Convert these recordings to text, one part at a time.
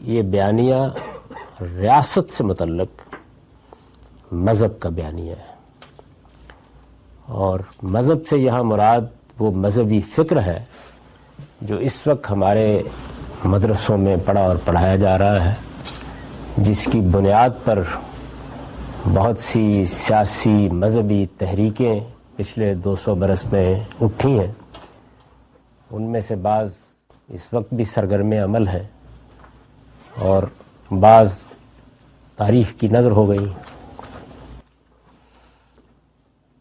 یہ بیانیہ ریاست سے متعلق مذہب کا بیانیہ ہے، اور مذہب سے یہاں مراد وہ مذہبی فکر ہے جو اس وقت ہمارے مدرسوں میں پڑھا اور پڑھایا جا رہا ہے، جس کی بنیاد پر بہت سی سیاسی مذہبی تحریکیں پچھلے 200 برس میں اٹھی ہیں۔ ان میں سے بعض اس وقت بھی سرگرم عمل ہیں اور بعض تاریخ کی نظر ہو گئی۔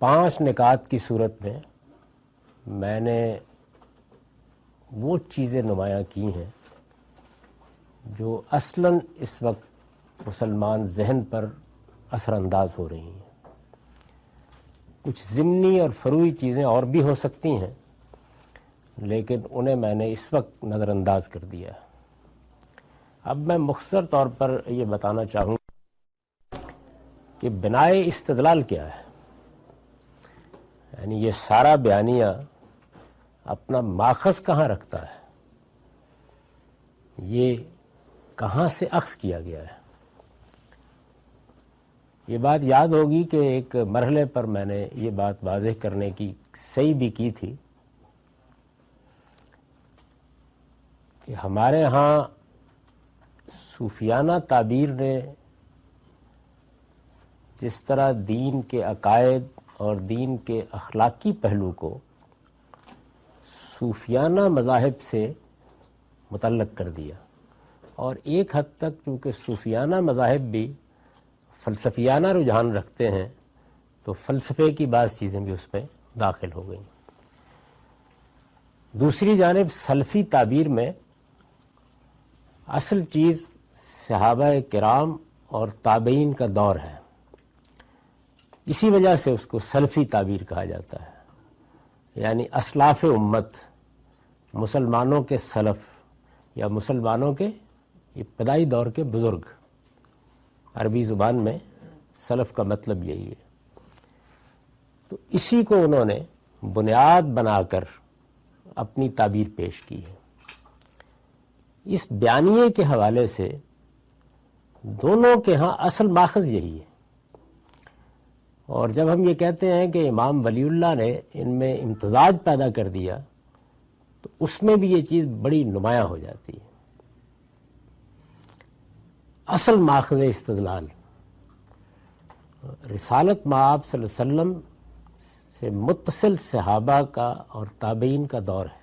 5 نکات کی صورت میں نے وہ چیزیں نمایاں کی ہیں جو اصلاً اس وقت مسلمان ذہن پر اثر انداز ہو رہی ہیں۔ کچھ ضمنی اور فروعی چیزیں اور بھی ہو سکتی ہیں، لیکن انہیں میں نے اس وقت نظر انداز کر دیا۔ اب میں مختصر طور پر یہ بتانا چاہوں کہ بنائے استدلال کیا ہے، یعنی یہ سارا بیانیہ اپنا ماخذ کہاں رکھتا ہے، یہ کہاں سے اخذ کیا گیا ہے۔ یہ بات یاد ہوگی کہ ایک مرحلے پر میں نے یہ بات واضح کرنے کی صحیح بھی کی تھی کہ ہمارے ہاں صوفیانہ تعبیر نے جس طرح دین کے عقائد اور دین کے اخلاقی پہلو کو صوفیانہ مذاہب سے متعلق کر دیا، اور ایک حد تک چونکہ صوفیانہ مذاہب بھی فلسفیانہ رجحان رکھتے ہیں تو فلسفے کی بعض چیزیں بھی اس میں داخل ہو گئیں۔ دوسری جانب سلفی تعبیر میں اصل چیز صحابہ کرام اور تابعین کا دور ہے، اسی وجہ سے اس کو سلفی تعبیر کہا جاتا ہے، یعنی اسلاف امت، مسلمانوں کے سلف یا مسلمانوں کے ابتدائی دور کے بزرگ۔ عربی زبان میں سلف کا مطلب یہی ہے۔ تو اسی کو انہوں نے بنیاد بنا کر اپنی تعبیر پیش کی ہے۔ اس بیانیے کے حوالے سے دونوں کے ہاں اصل ماخذ یہی ہے، اور جب ہم یہ کہتے ہیں کہ امام ولی اللہ نے ان میں امتزاج پیدا کر دیا تو اس میں بھی یہ چیز بڑی نمایاں ہو جاتی ہے۔ اصل ماخذ استدلال رسالت مآب صلی اللہ علیہ وسلم سے متصل صحابہ کا اور تابعین کا دور ہے۔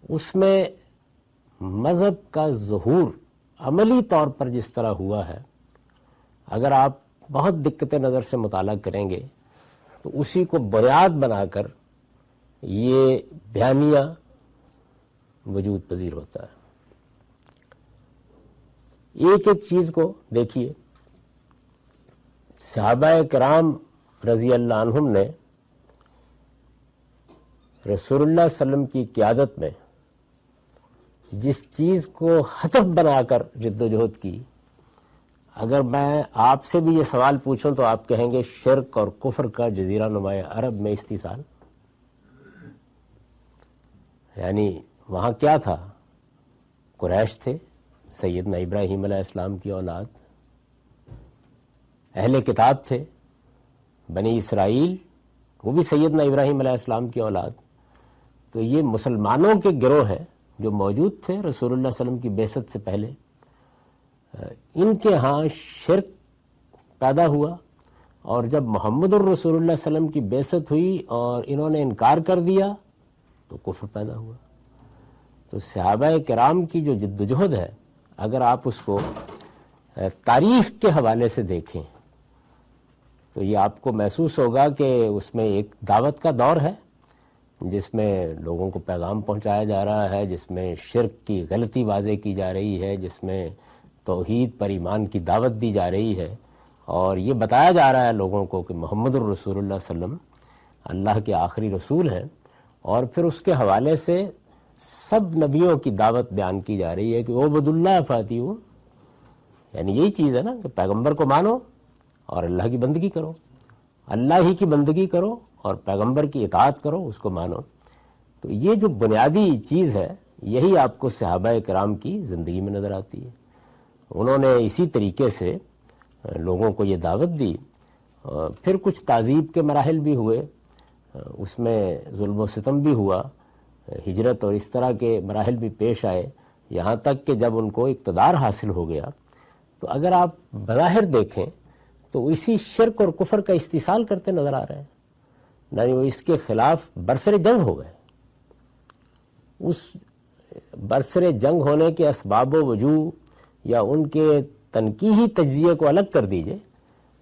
اس میں مذہب کا ظہور عملی طور پر جس طرح ہوا ہے، اگر آپ بہت دقت نظر سے مطالعہ کریں گے تو اسی کو بنیاد بنا کر یہ بیانیہ وجود پذیر ہوتا ہے۔ ایک ایک چیز کو دیکھیے۔ صحابہ کرام رضی اللہ عنہم نے رسول اللہ صلی اللہ علیہ وسلم کی قیادت میں جس چیز کو ہدف بنا کر جد و جہد کی، اگر میں آپ سے بھی یہ سوال پوچھوں تو آپ کہیں گے شرک اور کفر کا جزیرہ نما عرب میں استحصال، یعنی وہاں کیا تھا؟ قریش تھے، سیدنا ابراہیم علیہ السلام کی اولاد، اہل کتاب تھے، بنی اسرائیل، وہ بھی سیدنا ابراہیم علیہ السلام کی اولاد۔ تو یہ مسلمانوں کے گروہ ہیں جو موجود تھے رسول اللہ صلی اللہ علیہ وسلم کی بعثت سے پہلے۔ ان کے ہاں شرک پیدا ہوا، اور جب محمد الرسول اللہ صلی اللہ علیہ وسلم کی بعثت ہوئی اور انہوں نے انکار کر دیا تو کفر پیدا ہوا۔ تو صحابہ کرام کی جو جد و جہد ہے، اگر آپ اس کو تاریخ کے حوالے سے دیکھیں تو یہ آپ کو محسوس ہوگا کہ اس میں ایک دعوت کا دور ہے جس میں لوگوں کو پیغام پہنچایا جا رہا ہے، جس میں شرک کی غلطی واضح کی جا رہی ہے، جس میں توحید پر ایمان کی دعوت دی جا رہی ہے، اور یہ بتایا جا رہا ہے لوگوں کو کہ محمد الرسول اللہ صلی اللہ علیہ وسلم اللہ کے آخری رسول ہیں، اور پھر اس کے حوالے سے سب نبیوں کی دعوت بیان کی جا رہی ہے کہ عبد اللہ فاتحون، یعنی یہی چیز ہے نا کہ پیغمبر کو مانو اور اللہ کی بندگی کرو، اللہ ہی کی بندگی کرو اور پیغمبر کی اطاعت کرو، اس کو مانو۔ تو یہ جو بنیادی چیز ہے یہی آپ کو صحابہ کرام کی زندگی میں نظر آتی ہے۔ انہوں نے اسی طریقے سے لوگوں کو یہ دعوت دی، پھر کچھ تعذیب کے مراحل بھی ہوئے، اس میں ظلم و ستم بھی ہوا، ہجرت اور اس طرح کے مراحل بھی پیش آئے، یہاں تک کہ جب ان کو اقتدار حاصل ہو گیا تو اگر آپ بظاہر دیکھیں تو اسی شرک اور کفر کا استحصال کرتے نظر آ رہے ہیں، یعنی وہ اس کے خلاف برسر جنگ ہو گئے۔ اس برسر جنگ ہونے کے اسباب و وجوہ یا ان کے تنقیحی تجزیے کو الگ کر دیجئے،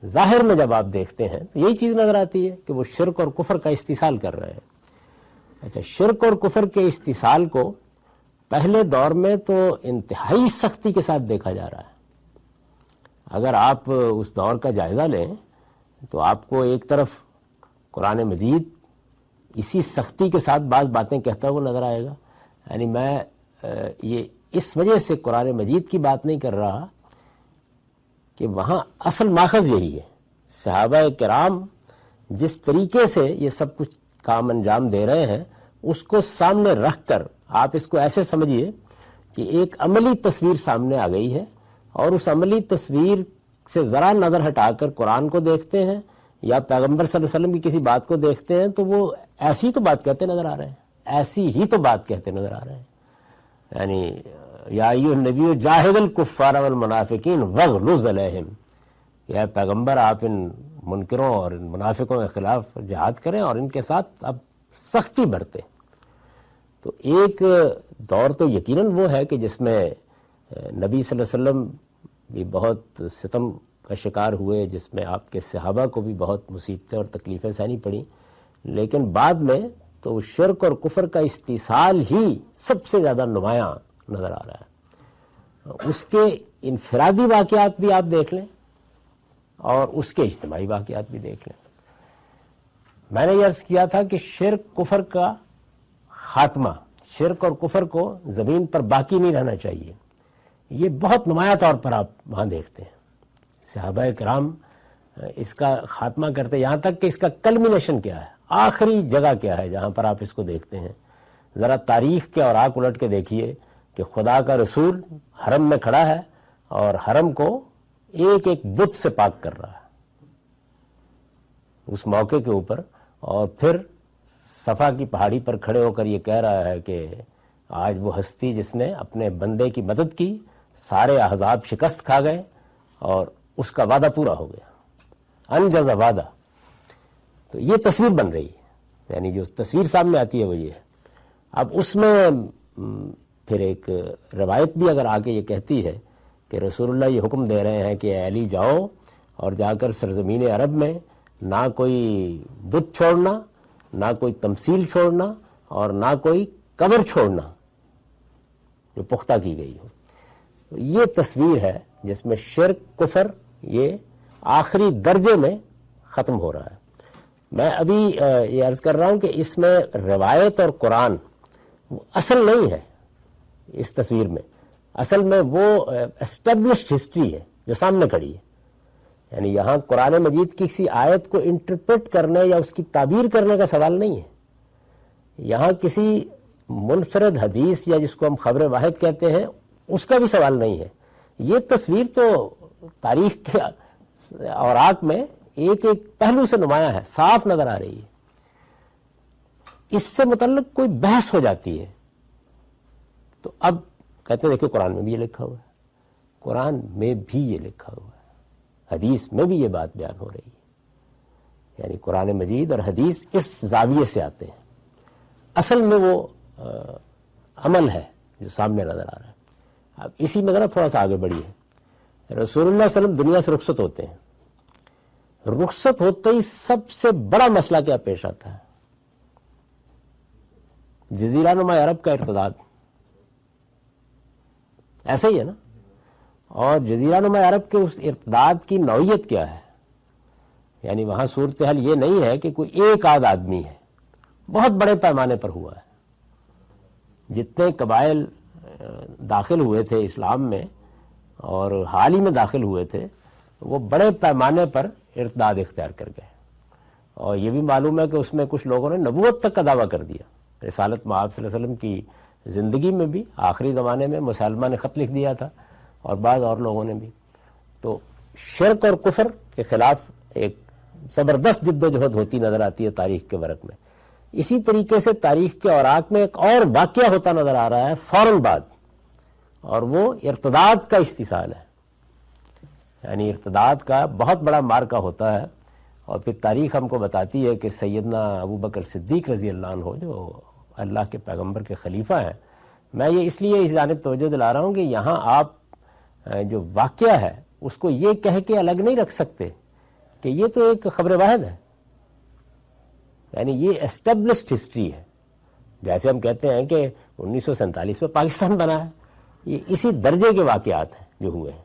ظاہر میں جب آپ دیکھتے ہیں تو یہی چیز نظر آتی ہے کہ وہ شرک اور کفر کا استحصال کر رہے ہیں۔ اچھا، شرک اور کفر کے استحصال کو پہلے دور میں تو انتہائی سختی کے ساتھ دیکھا جا رہا ہے۔ اگر آپ اس دور کا جائزہ لیں تو آپ کو ایک طرف قرآن مجید اسی سختی کے ساتھ بعض باتیں کہتا ہوا نظر آئے گا، یعنی میں یہ اس وجہ سے قرآن مجید کی بات نہیں کر رہا کہ وہاں اصل ماخذ یہی ہے، صحابہ کرام جس طریقے سے یہ سب کچھ کام انجام دے رہے ہیں اس کو سامنے رکھ کر آپ اس کو ایسے سمجھیے کہ ایک عملی تصویر سامنے آ گئی ہے، اور اس عملی تصویر سے ذرا نظر ہٹا کر قرآن کو دیکھتے ہیں یا پیغمبر صلی اللہ علیہ وسلم کی کسی بات کو دیکھتے ہیں تو وہ ایسی تو بات کہتے نظر آ رہے ہیں، ایسی ہی تو بات کہتے نظر آ رہے ہیں، یعنی یا ایھا النبی جاہد الکفار والمنافقین واغلظ علیہم، یا پیغمبر آپ ان منکروں اور ان منافقوں کے خلاف جہاد کریں اور ان کے ساتھ اب سختی برتیں۔ تو ایک دور تو یقیناً وہ ہے کہ جس میں نبی صلی اللہ علیہ وسلم بھی بہت ستم کا شکار ہوئے، جس میں آپ کے صحابہ کو بھی بہت مصیبتیں اور تکلیفیں سہنی پڑیں، لیکن بعد میں تو شرک اور کفر کا استحصال ہی سب سے زیادہ نمایاں نظر آ رہا ہے۔ اس کے انفرادی واقعات بھی آپ دیکھ لیں اور اس کے اجتماعی واقعات بھی دیکھ لیں۔ میں نے یہ عرض کیا تھا کہ شرک کفر کا خاتمہ، شرک اور کفر کو زمین پر باقی نہیں رہنا چاہیے، یہ بہت نمایاں طور پر آپ وہاں دیکھتے ہیں۔ صحابہ کرام اس کا خاتمہ کرتے، یہاں تک کہ اس کا کلمینیشن کیا ہے، آخری جگہ کیا ہے جہاں پر آپ اس کو دیکھتے ہیں۔ ذرا تاریخ کے اوراق الٹ کے دیکھیے کہ خدا کا رسول حرم میں کھڑا ہے اور حرم کو ایک ایک بت سے پاک کر رہا ہے اس موقع کے اوپر، اور پھر صفا کی پہاڑی پر کھڑے ہو کر یہ کہہ رہا ہے کہ آج وہ ہستی جس نے اپنے بندے کی مدد کی، سارے احزاب شکست کھا گئے اور اس کا وعدہ پورا ہو گیا، انجز وعدہ۔ تو یہ تصویر بن رہی ہے، یعنی جو تصویر سامنے آتی ہے وہ یہ ہے۔ اب اس میں پھر ایک روایت بھی اگر آگے یہ کہتی ہے کہ رسول اللہ یہ حکم دے رہے ہیں کہ اے علی جاؤ اور جا کر سرزمین عرب میں نہ کوئی بت چھوڑنا، نہ کوئی تمثیل چھوڑنا اور نہ کوئی قبر چھوڑنا جو پختہ کی گئی ہو۔ یہ تصویر ہے جس میں شرک کفر یہ آخری درجے میں ختم ہو رہا ہے۔ میں ابھی یہ عرض کر رہا ہوں کہ اس میں روایت اور قرآن وہ اصل نہیں ہے، اس تصویر میں اصل میں وہ اسٹیبلشڈ ہسٹری ہے جو سامنے کھڑی ہے۔ یعنی یہاں قرآن مجید کی کسی آیت کو انٹرپریٹ کرنے یا اس کی تعبیر کرنے کا سوال نہیں ہے، یہاں کسی منفرد حدیث یا جس کو ہم خبر واحد کہتے ہیں اس کا بھی سوال نہیں ہے۔ یہ تصویر تو تاریخ کے اوراق میں ایک ایک پہلو سے نمایاں ہے، صاف نظر آ رہی ہے۔ اس سے متعلق کوئی بحث ہو جاتی ہے تو اب کہتے ہیں دیکھیں قرآن میں بھی یہ لکھا ہوا ہے، قرآن میں بھی یہ لکھا ہوا ہے، حدیث میں بھی یہ بات بیان ہو رہی ہے۔ یعنی قرآن مجید اور حدیث اس زاویے سے آتے ہیں، اصل میں وہ عمل ہے جو سامنے نظر آ رہا ہے۔ اب اسی میں ذرا تھوڑا سا آگے بڑھیے، رسول اللہ صلی اللہ علیہ وسلم دنیا سے رخصت ہوتے ہیں، رخصت ہوتے ہی سب سے بڑا مسئلہ کیا پیش آتا ہے؟ جزیرہ نما عرب کا ارتداد، ایسا ہی ہے نا؟ اور جزیرہ نما عرب کے اس ارتداد کی نوعیت کیا ہے؟ یعنی وہاں صورتحال یہ نہیں ہے کہ کوئی ایک آدھ آدمی ہے، بہت بڑے پیمانے پر ہوا ہے۔ جتنے قبائل داخل ہوئے تھے اسلام میں اور حال ہی میں داخل ہوئے تھے وہ بڑے پیمانے پر ارتداد اختیار کر گئے، اور یہ بھی معلوم ہے کہ اس میں کچھ لوگوں نے نبوت تک کا دعویٰ کر دیا، رسالت مآب صلی اللہ علیہ وسلم کی زندگی میں بھی آخری زمانے میں مسلمہ نے خط لکھ دیا تھا اور بعض اور لوگوں نے بھی. تو شرک اور کفر کے خلاف ایک زبردست جد و جہد ہوتی نظر آتی ہے تاریخ کے ورق میں. اسی طریقے سے تاریخ کے اوراق میں ایک اور واقعہ ہوتا نظر آ رہا ہے فوراً بعد، اور وہ ارتداد کا استحصال ہے. یعنی ارتداد کا بہت بڑا مارکہ ہوتا ہے، اور پھر تاریخ ہم کو بتاتی ہے کہ سیدنا ابو بکر صدیق رضی اللہ عنہ جو اللہ کے پیغمبر کے خلیفہ ہیں. میں یہ اس لیے اس جانب توجہ دلا رہا ہوں کہ یہاں آپ جو واقعہ ہے اس کو یہ کہہ کے الگ نہیں رکھ سکتے کہ یہ تو ایک خبر واحد ہے. یعنی یہ اسٹیبلشڈ ہسٹری ہے. جیسے ہم کہتے ہیں کہ 1947 میں پاکستان بنا ہے، یہ اسی درجے کے واقعات ہیں جو ہوئے ہیں.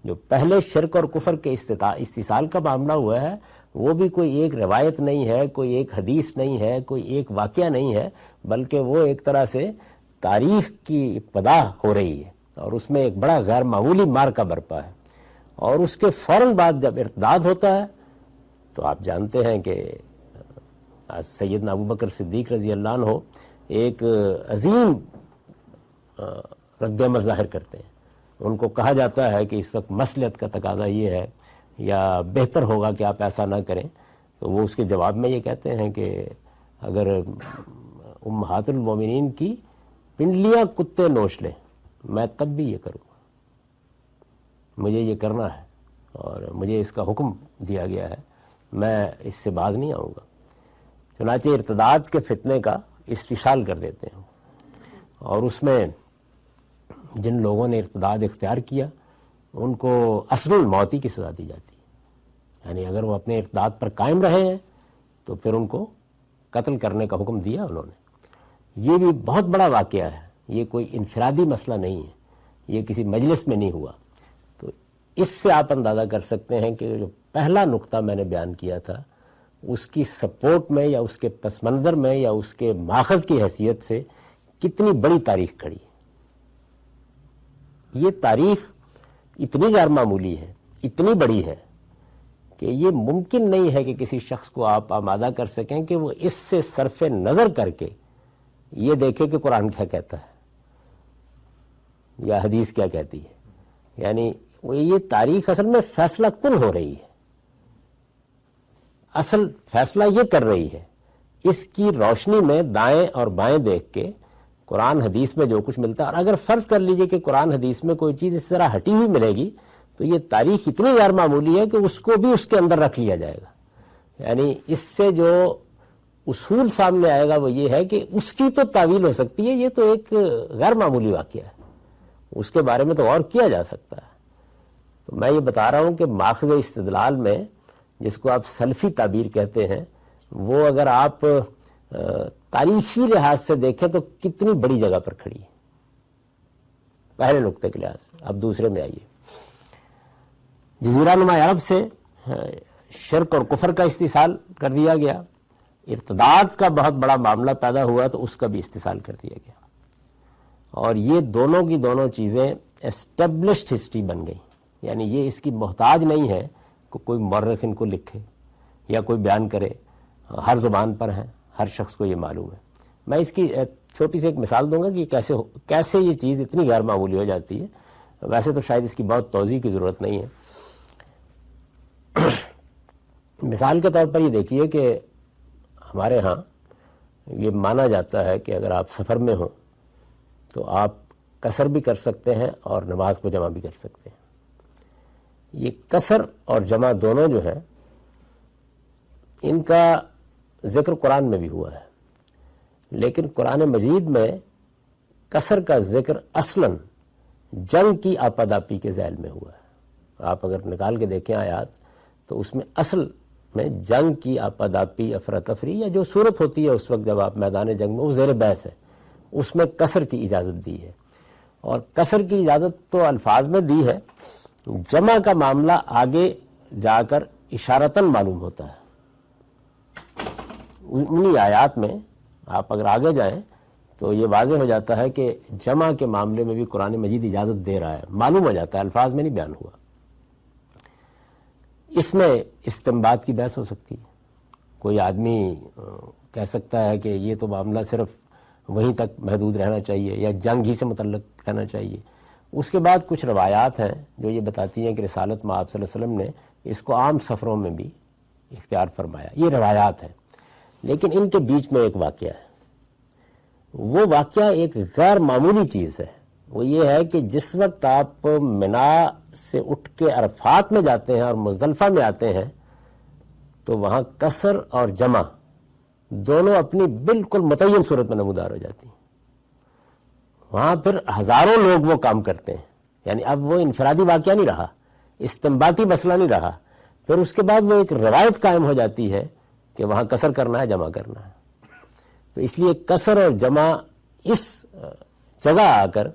جو پہلے شرک اور کفر کے استحصال کا معاملہ ہوا ہے وہ بھی کوئی ایک روایت نہیں ہے، کوئی ایک حدیث نہیں ہے، کوئی ایک واقعہ نہیں ہے، بلکہ وہ ایک طرح سے تاریخ کی ابتدا ہو رہی ہے، اور اس میں ایک بڑا غیر معمولی مارکہ برپا ہے. اور اس کے فوراً بعد جب ارتداد ہوتا ہے تو آپ جانتے ہیں کہ سیدنا ابو بکر صدیق رضی اللہ عنہ ایک عظیم رد عمل ظاہر کرتے ہیں. ان کو کہا جاتا ہے کہ اس وقت مصلحت کا تقاضا یہ ہے یا بہتر ہوگا کہ آپ ایسا نہ کریں. تو وہ اس کے جواب میں یہ کہتے ہیں کہ اگر امہات المومنین کی پنڈلیاں کتے نوچ لیں میں تب بھی یہ کروں گا. مجھے یہ کرنا ہے اور مجھے اس کا حکم دیا گیا ہے، میں اس سے باز نہیں آؤں گا. چنانچہ ارتداد کے فتنے کا استحصال کر دیتے ہیں، اور اس میں جن لوگوں نے ارتداد اختیار کیا ان کو اصل موتی کی سزا دی جاتی ہے. یعنی اگر وہ اپنے ارتداد پر قائم رہے ہیں تو پھر ان کو قتل کرنے کا حکم دیا انہوں نے. یہ بھی بہت بڑا واقعہ ہے، یہ کوئی انفرادی مسئلہ نہیں ہے، یہ کسی مجلس میں نہیں ہوا. تو اس سے آپ اندازہ کر سکتے ہیں کہ جو پہلا نقطہ میں نے بیان کیا تھا اس کی سپورٹ میں یا اس کے پس منظر میں یا اس کے ماخذ کی حیثیت سے کتنی بڑی تاریخ کھڑی ہے. یہ تاریخ اتنی غیر معمولی ہے، اتنی بڑی ہے کہ یہ ممکن نہیں ہے کہ کسی شخص کو آپ آمادہ کر سکیں کہ وہ اس سے صرف نظر کر کے یہ دیکھے کہ قرآن کیا کہتا ہے یا حدیث کیا کہتی ہے. یعنی یہ تاریخ اصل میں فیصلہ کن ہو رہی ہے، اصل فیصلہ یہ کر رہی ہے. اس کی روشنی میں دائیں اور بائیں دیکھ کے قرآن حدیث میں جو کچھ ملتا ہے، اور اگر فرض کر لیجئے کہ قرآن حدیث میں کوئی چیز اس طرح ہٹی ہوئی ملے گی تو یہ تاریخ اتنی غیر معمولی ہے کہ اس کو بھی اس کے اندر رکھ لیا جائے گا. یعنی اس سے جو اصول سامنے آئے گا وہ یہ ہے کہ اس کی تو تعویل ہو سکتی ہے، یہ تو ایک غیر معمولی واقعہ ہے، اس کے بارے میں تو غور کیا جا سکتا ہے. تو میں یہ بتا رہا ہوں کہ ماخذ استدلال میں جس کو آپ سلفی تعبیر کہتے ہیں، وہ اگر آپ تاریخی لحاظ سے دیکھیں تو کتنی بڑی جگہ پر کھڑی ہے پہلے نقطے کے لحاظ سے. اب دوسرے میں آئیے. جزیرہ نما عرب سے شرک اور کفر کا استحصال کر دیا گیا، ارتداد کا بہت بڑا معاملہ پیدا ہوا تو اس کا بھی استحصال کر دیا گیا، اور یہ دونوں کی دونوں چیزیں اسٹیبلشڈ ہسٹری بن گئی. یعنی یہ اس کی محتاج نہیں ہے کہ کوئی مورخ ان کو لکھے یا کوئی بیان کرے، ہر زبان پر ہیں، ہر شخص کو یہ معلوم ہے. میں اس کی چھوٹی سی ایک مثال دوں گا کہ کیسے یہ چیز اتنی غیر معمولی ہو جاتی ہے. ویسے تو شاید اس کی بہت توضیح کی ضرورت نہیں ہے. مثال کے طور پر یہ دیکھیے کہ ہمارے ہاں یہ مانا جاتا ہے کہ اگر آپ سفر میں ہوں تو آپ قصر بھی کر سکتے ہیں اور نماز کو جمع بھی کر سکتے ہیں. یہ قصر اور جمع دونوں جو ہیں ان کا ذکر قرآن میں بھی ہوا ہے، لیکن قرآن مجید میں قصر کا ذکر اصلاً جنگ کی آپاداپی کے ذیل میں ہوا ہے. آپ اگر نکال کے دیکھیں آیات تو اس میں اصل میں جنگ کی آپاداپی، افراتفری یا جو صورت ہوتی ہے اس وقت جب آپ میدان جنگ میں، وہ زیر بحث ہے، اس میں قصر کی اجازت دی ہے. اور قصر کی اجازت تو الفاظ میں دی ہے، جمع کا معاملہ آگے جا کر اشارتاً معلوم ہوتا ہے. انہی آیات میں آپ اگر آگے جائیں تو یہ واضح ہو جاتا ہے کہ جمع کے معاملے میں بھی قرآن مجید اجازت دے رہا ہے، معلوم ہو جاتا ہے، الفاظ میں نہیں بیان ہوا. اس میں استنباط کی بحث ہو سکتی ہے. کوئی آدمی کہہ سکتا ہے کہ یہ تو معاملہ صرف وہیں تک محدود رہنا چاہیے یا جنگ ہی سے متعلق رہنا چاہیے۔ اس کے بعد کچھ روایات ہیں جو یہ بتاتی ہیں کہ رسالت میں آپ صلی اللہ علیہ وسلم نے اس کو عام سفروں میں بھی اختیار فرمایا۔ یہ روایات ہیں، لیکن ان کے بیچ میں ایک واقعہ ہے۔ وہ واقعہ ایک غیر معمولی چیز ہے۔ وہ یہ ہے کہ جس وقت آپ منا سے اٹھ کے عرفات میں جاتے ہیں اور مزدلفہ میں آتے ہیں تو وہاں قصر اور جمع دونوں اپنی بالکل متعین صورت میں نمودار ہو جاتی ہیں۔ وہاں پھر ہزاروں لوگ وہ کام کرتے ہیں، یعنی اب وہ انفرادی واقعہ نہیں رہا، استنباطی مسئلہ نہیں رہا، پھر اس کے بعد وہ ایک روایت قائم ہو جاتی ہے کہ وہاں قصر کرنا ہے، جمع کرنا ہے۔ تو اس لیے قصر اور جمع اس جگہ آ کر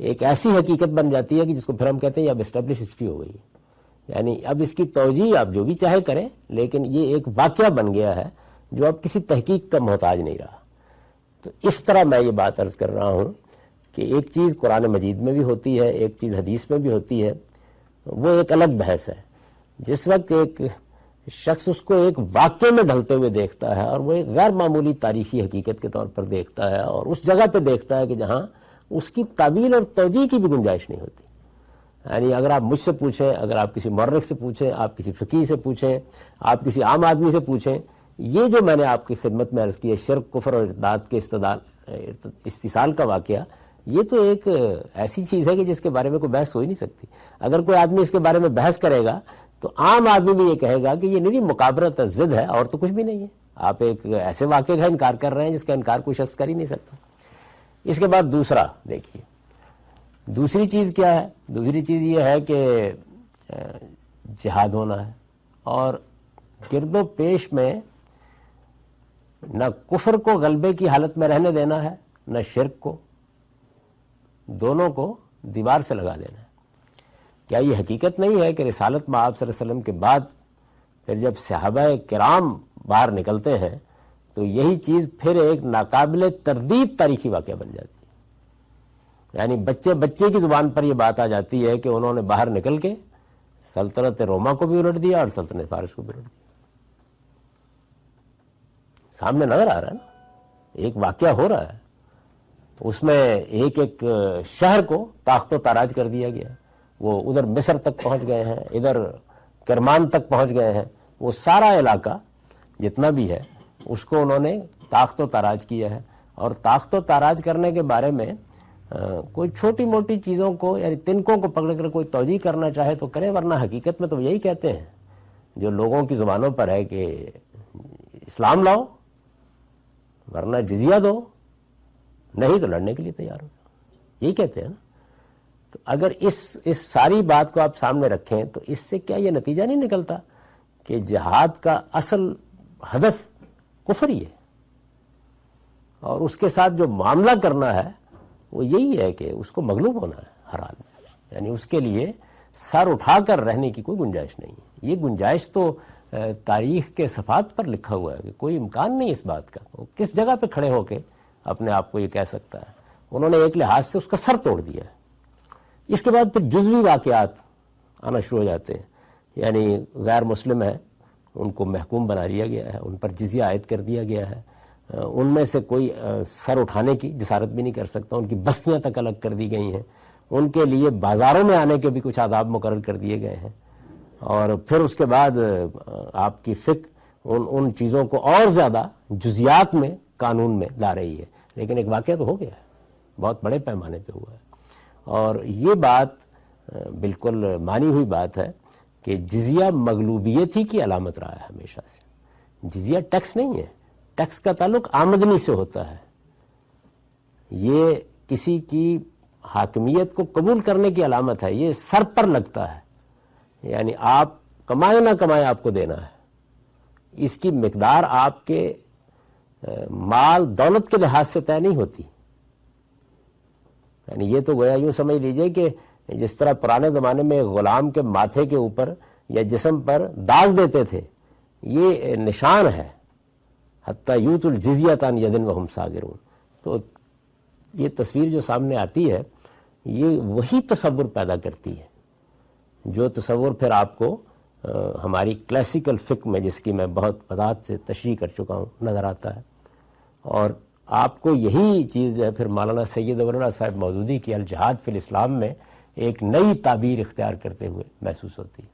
ایک ایسی حقیقت بن جاتی ہے کہ جس کو پھر ہم کہتے ہیں یہ اب اسٹیبلش ہسٹری ہو گئی، یعنی اب اس کی توجیہ آپ جو بھی چاہے کریں، لیکن یہ ایک واقعہ بن گیا ہے جو اب کسی تحقیق کا محتاج نہیں رہا۔ تو اس طرح میں یہ بات عرض کر رہا ہوں کہ ایک چیز قرآن مجید میں بھی ہوتی ہے، ایک چیز حدیث میں بھی ہوتی ہے، وہ ایک الگ بحث ہے۔ جس وقت ایک شخص اس کو ایک واقعے میں ڈھلتے ہوئے دیکھتا ہے اور وہ ایک غیر معمولی تاریخی حقیقت کے طور پر دیکھتا ہے اور اس جگہ پہ دیکھتا ہے کہ جہاں اس کی تعویل اور توجیہ کی بھی گنجائش نہیں ہوتی، یعنی اگر آپ مجھ سے پوچھیں، اگر آپ کسی مورخ سے پوچھیں، آپ کسی فقیہ سے پوچھیں، آپ کسی عام آدمی سے پوچھیں، یہ جو میں نے آپ کی خدمت میں عرض کی ہے شرک، کفر اور ارتداد کے استحصال کا واقعہ، یہ تو ایک ایسی چیز ہے کہ جس کے بارے میں کوئی بحث ہو ہی نہیں سکتی۔ اگر کوئی آدمی اس کے بارے میں بحث کرے گا تو عام آدمی بھی یہ کہے گا کہ یہ نہیں مقابرت ضد ہے اور تو کچھ بھی نہیں ہے، آپ ایک ایسے واقعے کا انکار کر رہے ہیں جس کا انکار کوئی شخص کر ہی نہیں سکتا۔ اس کے بعد دوسرا دیکھیے، دوسری چیز کیا ہے؟ دوسری چیز یہ ہے کہ جہاد ہونا ہے، اور گرد و پیش میں نہ کفر کو غلبے کی حالت میں رہنے دینا ہے، نہ شرک کو، دونوں کو دیوار سے لگا دینا ہے۔ کیا یہ حقیقت نہیں ہے کہ رسالت میں آپ صلی اللہ علیہ وسلم کے بعد پھر جب صحابہ کرام باہر نکلتے ہیں تو یہی چیز پھر ایک ناقابل تردید تاریخی واقعہ بن جاتی ہے؟ یعنی بچے کی زبان پر یہ بات آ جاتی ہے کہ انہوں نے باہر نکل کے سلطنت روما کو بھی الٹ دیا اور سلطنت فارس کو بھی الٹ دیا۔ سامنے نظر آ رہا ہے نا، ایک واقعہ ہو رہا ہے، اس میں ایک ایک شہر کو تاخت و تاراج کر دیا گیا، وہ ادھر مصر تک پہنچ گئے ہیں، ادھر کرمان تک پہنچ گئے ہیں، وہ سارا علاقہ جتنا بھی ہے اس کو انہوں نے تاخت و تاراج کیا ہے۔ اور تاخت و تاراج کرنے کے بارے میں کوئی چھوٹی موٹی چیزوں کو یعنی تنکوں کو پکڑ کر کوئی توجیہ کرنا چاہے تو کرے، ورنہ حقیقت میں تو یہی کہتے ہیں جو لوگوں کی زبانوں پر ہے کہ اسلام لاؤ ورنہ جزیہ دو، نہیں تو لڑنے کے لیے تیار ہو، یہی کہتے ہیں نا۔ تو اگر اس ساری بات کو آپ سامنے رکھیں تو اس سے کیا یہ نتیجہ نہیں نکلتا کہ جہاد کا اصل ہدف کفر ہی ہے، اور اس کے ساتھ جو معاملہ کرنا ہے وہ یہی ہے کہ اس کو مغلوب ہونا ہے ہر حال میں، یعنی اس کے لیے سر اٹھا کر رہنے کی کوئی گنجائش نہیں ہے۔ یہ گنجائش تو تاریخ کے صفحات پر لکھا ہوا ہے کہ کوئی امکان نہیں اس بات کا، وہ کس جگہ پہ کھڑے ہو کے اپنے آپ کو یہ کہہ سکتا ہے۔ انہوں نے ایک لحاظ سے اس کا سر توڑ دیا ہے۔ اس کے بعد پھر جزوی واقعات آنا شروع ہو جاتے ہیں، یعنی غیر مسلم ہیں ان کو محکوم بنا دیا گیا ہے، ان پر جزیہ عائد کر دیا گیا ہے، ان میں سے کوئی سر اٹھانے کی جسارت بھی نہیں کر سکتا، ان کی بستیاں تک الگ کر دی گئی ہیں، ان کے لیے بازاروں میں آنے کے بھی کچھ آداب مقرر کر دیے گئے ہیں، اور پھر اس کے بعد آپ کی فقہ ان چیزوں کو اور زیادہ جزیات میں قانون میں لا رہی ہے۔ لیکن ایک واقعہ تو ہو گیا ہے، بہت بڑے پیمانے پہ ہوا ہے، اور یہ بات بالکل مانی ہوئی بات ہے کہ جزیہ مغلوبیت ہی کی علامت رہا ہے ہمیشہ سے۔ جزیہ ٹیکس نہیں ہے، ٹیکس کا تعلق آمدنی سے ہوتا ہے، یہ کسی کی حاکمیت کو قبول کرنے کی علامت ہے، یہ سر پر لگتا ہے، یعنی آپ کمائے نہ کمائے آپ کو دینا ہے۔ اس کی مقدار آپ کے مال دولت کے لحاظ سے طے نہیں ہوتی، یعنی یہ تو گویا یوں سمجھ لیجئے کہ جس طرح پرانے زمانے میں غلام کے ماتھے کے اوپر یا جسم پر داغ دیتے تھے، یہ نشان ہے، حتی یوت الجزیۃ عن ید وہم صاغرون۔ تو یہ تصویر جو سامنے آتی ہے یہ وہی تصور پیدا کرتی ہے جو تصور پھر آپ کو ہماری کلاسیکل فقہ میں، جس کی میں بہت وضاحت سے تشریح کر چکا ہوں، نظر آتا ہے۔ اور آپ کو یہی چیز جو ہے پھر مولانا سید ولی اللہ صاحب مودودی کی الجہاد فی الاسلام میں ایک نئی تعبیر اختیار کرتے ہوئے محسوس ہوتی ہے۔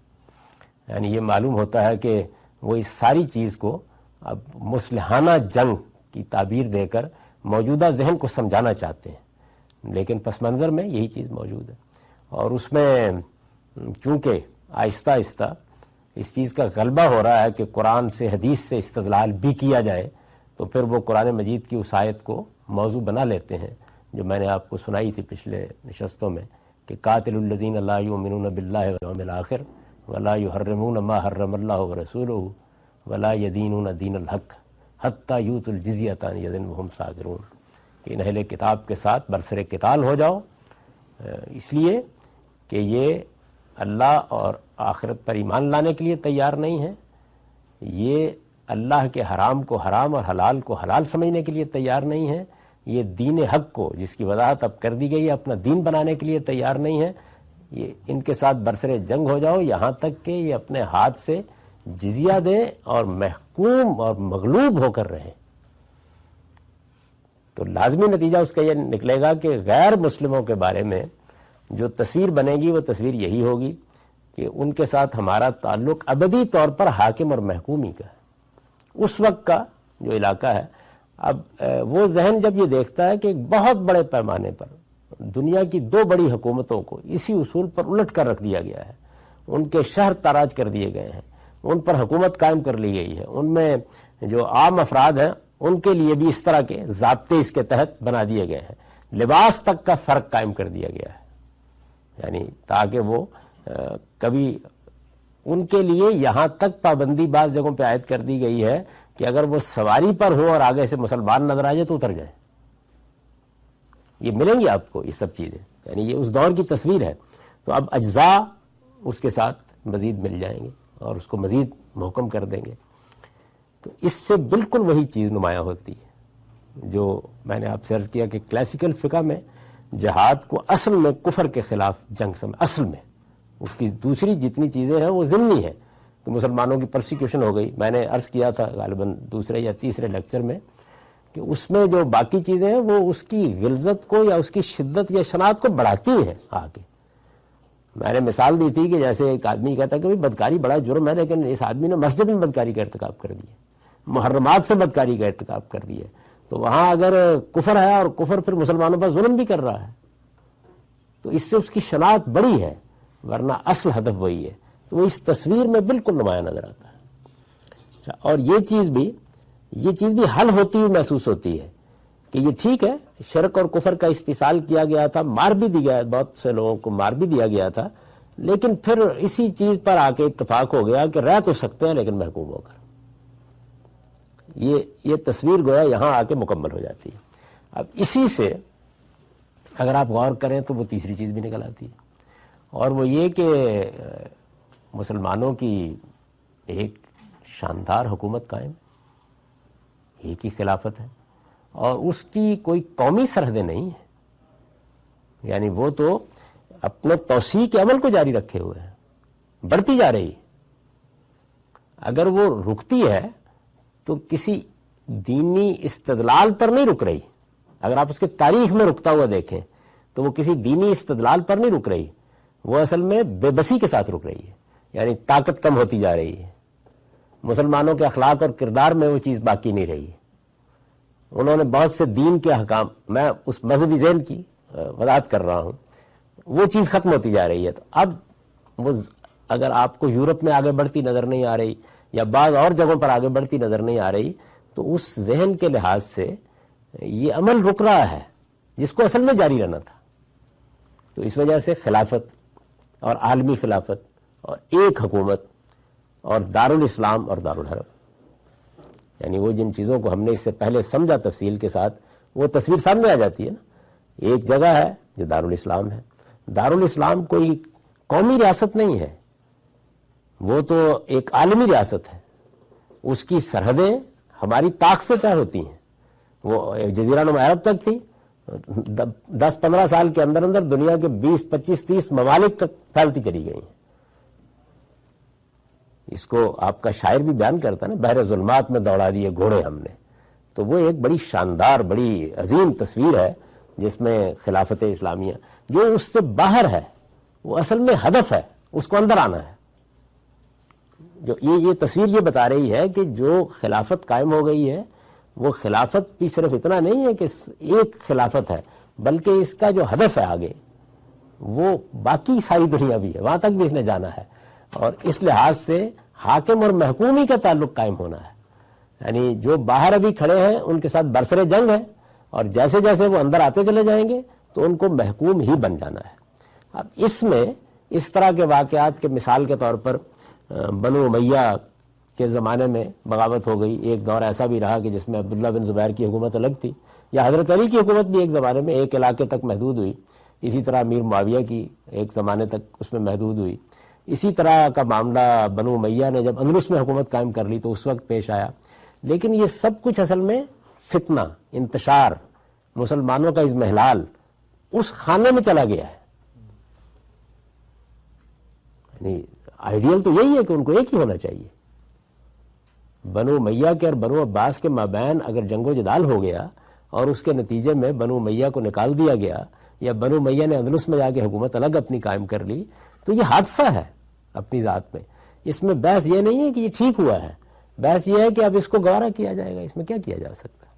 یعنی یہ معلوم ہوتا ہے کہ وہ اس ساری چیز کو اب مصلحانہ جنگ کی تعبیر دے کر موجودہ ذہن کو سمجھانا چاہتے ہیں، لیکن پس منظر میں یہی چیز موجود ہے، اور اس میں چونکہ آہستہ آہستہ اس چیز کا غلبہ ہو رہا ہے کہ قرآن سے حدیث سے استدلال بھی کیا جائے، تو پھر وہ قرآن مجید کی اس آیت کو موضوع بنا لیتے ہیں جو میں نے آپ کو سنائی تھی پچھلے نشستوں میں کہ قاتل الذین لا یؤمنون باللہ والیوم الآخر ولا یحرمون ما حرم اللہ ورسولہ ولا یدینون دین الحق حتی یؤتوا الجزیۃ عن ید وہم صاغرون، کہ ان اہل کتاب کے ساتھ برسر قتال ہو جاؤ، اس لیے کہ یہ اللہ اور آخرت پر ایمان لانے کے لیے تیار نہیں ہیں، یہ اللہ کے حرام کو حرام اور حلال کو حلال سمجھنے کے لیے تیار نہیں ہیں، یہ دین حق کو جس کی وضاحت اب کر دی گئی ہے اپنا دین بنانے کے لیے تیار نہیں ہیں، یہ ان کے ساتھ برسر جنگ ہو جاؤ یہاں تک کہ یہ اپنے ہاتھ سے جزیہ دیں اور محکوم اور مغلوب ہو کر رہیں۔ تو لازمی نتیجہ اس کا یہ نکلے گا کہ غیر مسلموں کے بارے میں جو تصویر بنے گی وہ تصویر یہی ہوگی کہ ان کے ساتھ ہمارا تعلق ابدی طور پر حاکم اور محکومی کا ہے۔ اس وقت کا جو علاقہ ہے، اب وہ ذہن جب یہ دیکھتا ہے کہ ایک بہت بڑے پیمانے پر دنیا کی دو بڑی حکومتوں کو اسی اصول پر الٹ کر رکھ دیا گیا ہے، ان کے شہر تاراج کر دیے گئے ہیں، ان پر حکومت قائم کر لی گئی ہے، ان میں جو عام افراد ہیں ان کے لیے بھی اس طرح کے ضابطے اس کے تحت بنا دیے گئے ہیں، لباس تک کا فرق قائم کر دیا گیا ہے، یعنی تاکہ وہ کبھی ان کے لیے یہاں تک پابندی بعض جگہوں پہ عائد کر دی گئی ہے کہ اگر وہ سواری پر ہو اور آگے سے مسلمان نظر آ جائے تو اتر جائیں۔ یہ ملیں گی آپ کو یہ سب چیزیں، یعنی یہ اس دور کی تصویر ہے۔ تو اب اجزاء اس کے ساتھ مزید مل جائیں گے اور اس کو مزید محکم کر دیں گے، تو اس سے بالکل وہی چیز نمایاں ہوتی ہے جو میں نے آپ سے عرض کیا کہ کلاسیکل فقہ میں جہاد کو اصل میں کفر کے خلاف جنگ سمجھ، اصل میں اس کی دوسری جتنی چیزیں ہیں وہ ضمنی ہیں کہ مسلمانوں کی پرسیکیوشن ہو گئی۔ میں نے عرض کیا تھا غالباً دوسرے یا تیسرے لیکچر میں کہ اس میں جو باقی چیزیں ہیں وہ اس کی غلظت کو یا اس کی شدت یا شناعت کو بڑھاتی ہیں آگے۔ میں نے مثال دی تھی کہ جیسے ایک آدمی کہتا ہے کہ بدکاری بڑا جرم ہے، لیکن اس آدمی نے مسجد میں بدکاری کا ارتکاب کر دیا، محرمات سے بدکاری کا ارتکاب کر دیا، تو وہاں اگر کفر ہے اور کفر پھر مسلمانوں پر ظلم بھی کر رہا ہے تو اس سے اس کی شناعت بڑی ہے، ورنہ اصل ہدف وہی ہے۔ تو وہ اس تصویر میں بالکل نمایاں نظر آتا ہے۔ اور یہ چیز بھی حل ہوتی ہوئی محسوس ہوتی ہے کہ یہ ٹھیک ہے، شرک اور کفر کا استحصال کیا گیا تھا، مار بھی دیا، بہت سے لوگوں کو مار بھی دیا گیا تھا، لیکن پھر اسی چیز پر آ کے اتفاق ہو گیا کہ رہ تو سکتے ہیں لیکن محکوم ہو کر۔ یہ تصویر گویا یہاں آ کے مکمل ہو جاتی ہے۔ اب اسی سے اگر آپ غور کریں تو وہ تیسری چیز بھی نکل آتی ہے، اور وہ یہ کہ مسلمانوں کی ایک شاندار حکومت قائم، ایک ہی خلافت ہے، اور اس کی کوئی قومی سرحدیں نہیں ہیں، یعنی وہ تو اپنے توسیع کے عمل کو جاری رکھے ہوئے ہیں، بڑھتی جا رہی ہے۔ اگر وہ رکتی ہے تو کسی دینی استدلال پر نہیں رک رہی، اگر آپ اس کے تاریخ میں رکتا ہوا دیکھیں تو وہ کسی دینی استدلال پر نہیں رک رہی، وہ اصل میں بے بسی کے ساتھ رک رہی ہے، یعنی طاقت کم ہوتی جا رہی ہے، مسلمانوں کے اخلاق اور کردار میں وہ چیز باقی نہیں رہی۔ انہوں نے بہت سے دین کے احکام، میں اس مذہبی ذہن کی وضاحت کر رہا ہوں، وہ چیز ختم ہوتی جا رہی ہے۔ تو اب وہ اگر آپ کو یورپ میں آگے بڑھتی نظر نہیں آ رہی یا بعض اور جگہوں پر آگے بڑھتی نظر نہیں آ رہی، تو اس ذہن کے لحاظ سے یہ عمل رک رہا ہے جس کو اصل میں جاری رہنا تھا۔ تو اس وجہ سے خلافت اور عالمی خلافت اور ایک حکومت اور دارالاسلام اور دارالحرب، یعنی وہ جن چیزوں کو ہم نے اس سے پہلے سمجھا تفصیل کے ساتھ، وہ تصویر سامنے آ جاتی ہے نا۔ ایک جگہ ہے جو دارالاسلام ہے، دارالاسلام کوئی قومی ریاست نہیں ہے، وہ تو ایک عالمی ریاست ہے، اس کی سرحدیں ہماری طاقت سے طے ہوتی ہیں۔ وہ جزیرہ نما عرب تک تھی، 10-15 سال کے اندر اندر دنیا کے 20-25-30 ممالک تک پھیلتی چلی گئی ہیں۔ اس کو آپ کا شاعر بھی بیان کرتا ہے نا، بحر ظلمات میں دوڑا دیے گھوڑے ہم نے، تو وہ ایک بڑی شاندار بڑی عظیم تصویر ہے جس میں خلافت اسلامیہ جو اس سے باہر ہے، وہ اصل میں ہدف ہے، اس کو اندر آنا ہے. جو یہ تصویر یہ بتا رہی ہے کہ جو خلافت قائم ہو گئی ہے وہ خلافت بھی صرف اتنا نہیں ہے کہ ایک خلافت ہے، بلکہ اس کا جو ہدف ہے آگے وہ باقی ساری دنیا بھی ہے، وہاں تک بھی اس نے جانا ہے. اور اس لحاظ سے حاکم اور محکومی کا تعلق قائم ہونا ہے. یعنی جو باہر ابھی کھڑے ہیں ان کے ساتھ برسر جنگ ہے، اور جیسے جیسے وہ اندر آتے چلے جائیں گے تو ان کو محکوم ہی بن جانا ہے. اب اس میں اس طرح کے واقعات کے مثال کے طور پر بنو امیہ کے زمانے میں بغاوت ہو گئی. ایک دور ایسا بھی رہا کہ جس میں عبداللہ بن زبیر کی حکومت الگ تھی، یا حضرت علی کی حکومت بھی ایک زمانے میں ایک علاقے تک محدود ہوئی. اسی طرح امیر معاویہ کی ایک زمانے تک اس میں محدود ہوئی. اسی طرح کا معاملہ بنو امیہ نے جب اندلس میں حکومت قائم کر لی تو اس وقت پیش آیا. لیکن یہ سب کچھ اصل میں فتنہ، انتشار، مسلمانوں کا اضمحلال اس خانے میں چلا گیا ہے. یعنی آئیڈیل تو یہی ہے کہ ان کو ایک ہی ہونا چاہیے. بنو امیہ کے اور بنو عباس کے مابین اگر جنگ و جدال ہو گیا اور اس کے نتیجے میں بنو امیہ کو نکال دیا گیا، یا بنو امیہ نے اندلس میں جا کے حکومت الگ اپنی قائم کر لی، تو یہ حادثہ ہے اپنی ذات میں. اس میں بحث یہ نہیں ہے کہ یہ ٹھیک ہوا ہے، بحث یہ ہے کہ اب اس کو گوارا کیا جائے گا، اس میں کیا کیا جا سکتا ہے.